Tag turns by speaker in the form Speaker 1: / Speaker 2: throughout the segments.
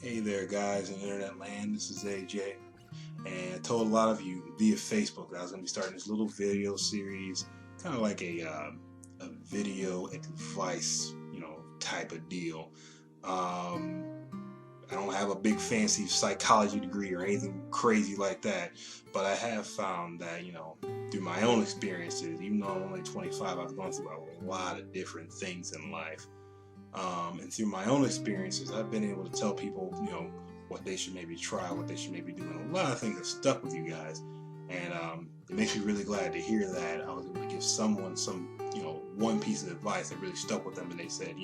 Speaker 1: Hey there, guys in internet land. This is AJ, and I told a lot of you via Facebook that I was going to be starting this little video series, kind of like a video advice, type of deal. I don't have a big fancy psychology degree or anything crazy like that, but I have found that, through my own experiences, even though I'm only 25, I've gone through a lot of different things in life. And through my own experiences, I've been able to tell people, what they should maybe try, what they should maybe do. And a lot of things have stuck with you guys. And it makes me really glad to hear that I was able to give someone some, one piece of advice that really stuck with them. And they said,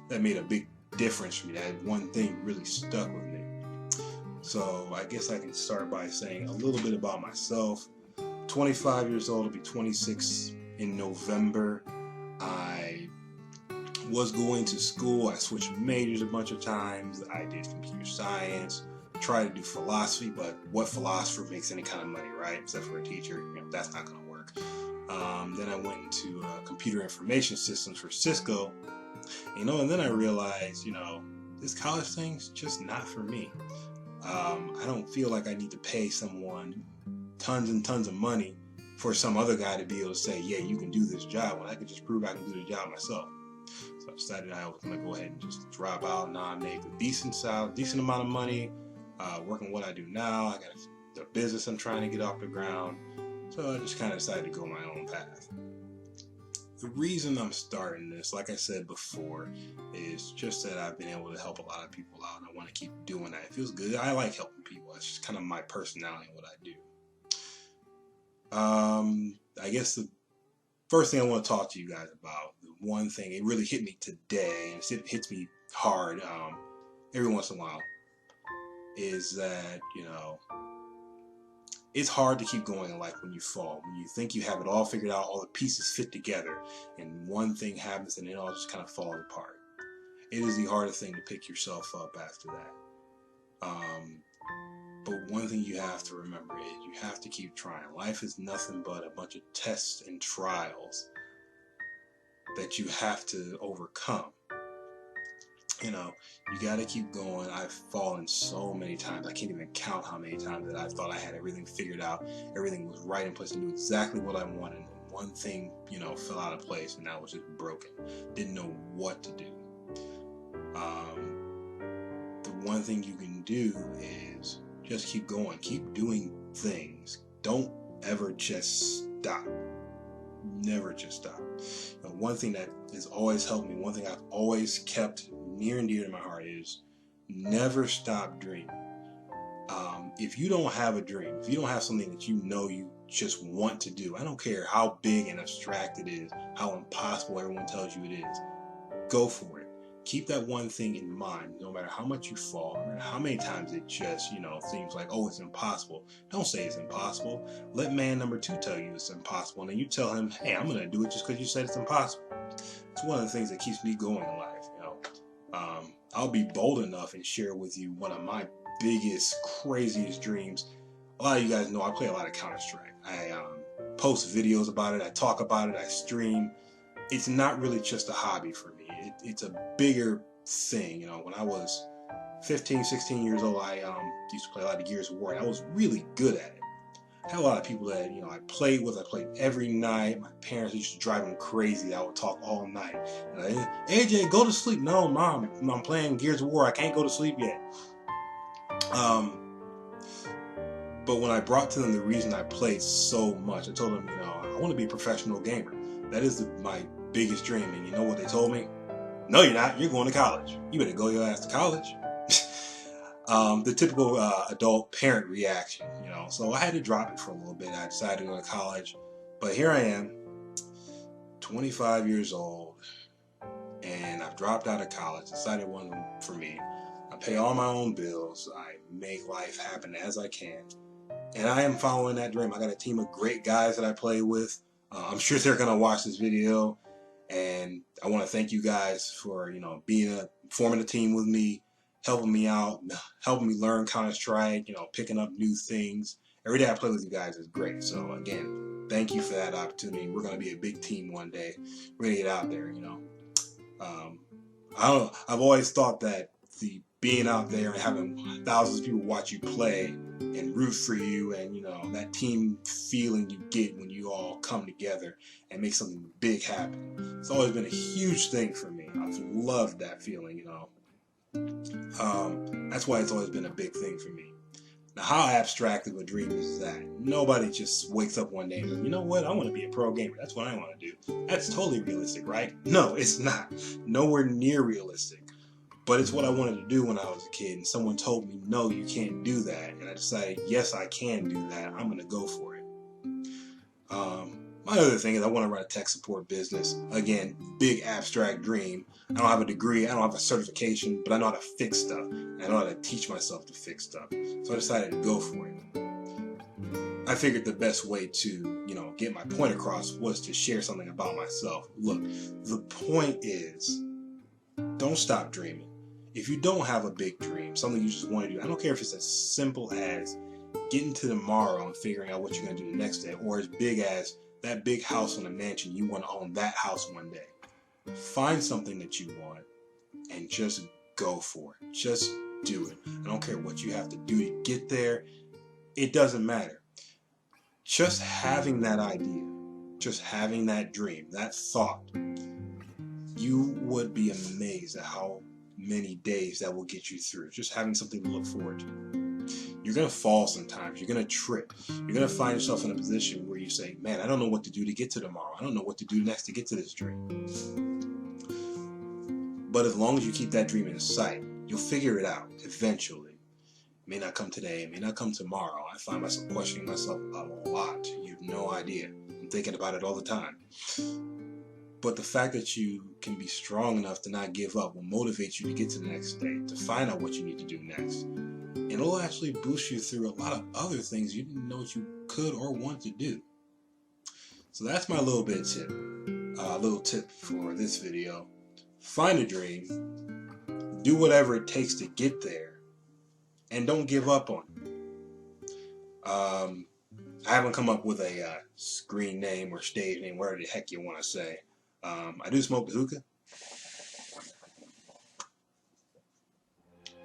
Speaker 1: that made a big difference for me. That one thing really stuck with me. So I guess I can start by saying a little bit about myself. 25 years old, I'll be 26 in November. I was going to school. I switched majors a bunch of times. I did computer science, tried to do philosophy, but what philosopher makes any kind of money, right? Except for a teacher, that's not going to work. Then I went into computer information systems for Cisco, and then I realized, this college thing's just not for me. I don't feel like I need to pay someone tons and tons of money for some other guy to be able to say, yeah, you can do this job, when I could just prove I can do the job myself. So I decided I was going to go ahead and just drop out. Now I make a decent amount of money working what I do now. I got the business I'm trying to get off the ground. So I just kind of decided to go my own path. The reason I'm starting this, like I said before, is just that I've been able to help a lot of people out, and I want to keep doing that. It feels good. I like helping people. It's just kind of my personality and what I do. I guess the first thing I want to talk to you guys about, the one thing, it really hit me today, and it hits me hard every once in a while, is that, it's hard to keep going in life when you fall. When you think you have it all figured out, all the pieces fit together, and one thing happens and it all just kind of falls apart. It is the hardest thing to pick yourself up after that. But one thing you have to remember is you have to keep trying. Life is nothing but a bunch of tests and trials that you have to overcome. You got to keep going. I've fallen so many times. I can't even count how many times that I thought I had everything figured out. Everything was right in place. I knew exactly what I wanted. And one thing, fell out of place, and that was just broken. Didn't know what to do. The one thing you can do is just keep going. Keep doing things. Don't ever just stop. Never just stop. One thing that has always helped me, one thing I've always kept near and dear to my heart is never stop dreaming. If you don't have a dream, if you don't have something that you just want to do, I don't care how big and abstract it is, how impossible everyone tells you it is, go for it. Keep that one thing in mind, no matter how much you fall, no matter how many times it just, seems like, oh, it's impossible. Don't say it's impossible. Let man number 2 tell you it's impossible, and then you tell him, hey, I'm going to do it just because you said it's impossible. It's one of the things that keeps me going in life. I'll be bold enough and share with you one of my biggest, craziest dreams. A lot of you guys know I play a lot of Counter-Strike. I post videos about it. I talk about it. I stream. It's not really just a hobby for me. It's a bigger thing. When I was 15, 16 years old, I used to play a lot of Gears of War, and I was really good at it. I had a lot of people that, I played with. I played every night. My parents used to drive them crazy. I would talk all night. And AJ, go to sleep. No, Mom, I'm playing Gears of War. I can't go to sleep yet. But when I brought to them the reason I played so much, I told them, I want to be a professional gamer. That is my biggest dream. And you know what they told me? No, you're not. You're going to college. You better go your ass to college. The typical adult parent reaction, So I had to drop it for a little bit. I decided to go to college. But here I am, 25 years old, and I've dropped out of college. Decided it wasn't for me. I pay all my own bills. I make life happen as I can. And I am following that dream. I got a team of great guys that I play with. I'm sure they're going to watch this video. And I want to thank you guys for, forming a team with me, helping me out, helping me learn Counter-Strike, picking up new things. Every day I play with you guys is great. So again, thank you for that opportunity. We're going to be a big team one day. We're going to get out there, I've always thought that the being out there and having thousands of people watch you play and root for you, and you know, that team feeling you get when you all come together and make something big happen. It's always been a huge thing for me. I've loved that feeling, you know. That's why it's always been a big thing for me. Now, how abstract of a dream is that? Nobody just wakes up one day and goes, you know what, I want to be a pro gamer. That's what I want to do. That's totally realistic, right? No, it's not. Nowhere near realistic. But it's what I wanted to do when I was a kid, and someone told me, no, you can't do that. And I decided, yes, I can do that. I'm going to go for it. My other thing is I want to run a tech support business. Again, big abstract dream. I don't have a degree, I don't have a certification, but I know how to fix stuff. And I know how to teach myself to fix stuff. So I decided to go for it. I figured the best way to, you know, get my point across was to share something about myself. Look, the point is, don't stop dreaming. If you don't have a big dream, something you just want to do, I don't care if it's as simple as getting to tomorrow and figuring out what you're going to do the next day, or as big as that big house on a mansion, you want to own that house one day. Find something that you want and just go for it. Just do it. I don't care what you have to do to get there. It doesn't matter. Just having that idea, just having that dream, that thought, you would be amazed at how many days that will get you through. Just having something to look forward to. You're going to fall sometimes. You're going to trip. You're going to find yourself in a position where you say, man, I don't know what to do to get to tomorrow. I don't know what to do next to get to this dream. But as long as you keep that dream in sight, you'll figure it out eventually. It may not come today. It may not come tomorrow. I find myself questioning myself a lot. You have no idea. I'm thinking about it all the time. But the fact that you can be strong enough to not give up will motivate you to get to the next day, to find out what you need to do next. And it'll actually boost you through a lot of other things you didn't know what you could or want to do. So that's my little tip for this video. Find a dream, do whatever it takes to get there, and don't give up on it. I haven't come up with a screen name or stage name, whatever the heck you want to say. I do smoke the hookah.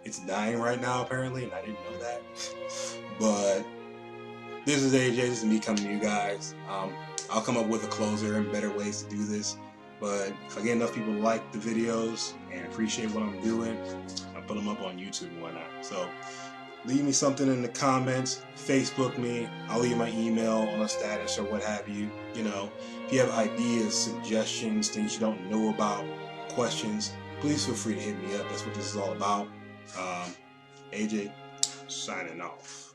Speaker 1: It's dying right now, apparently, and I didn't know that. But this is AJ. This is me coming to you guys. I'll come up with a closer and better ways to do this. But if I get enough people to like the videos and appreciate what I'm doing, I'll put them up on YouTube and whatnot. So leave me something in the comments. Facebook me. I'll leave my email on a status or what have you. You know, if you have ideas, suggestions, things you don't know about, questions, please feel free to hit me up. That's what this is all about. AJ signing off.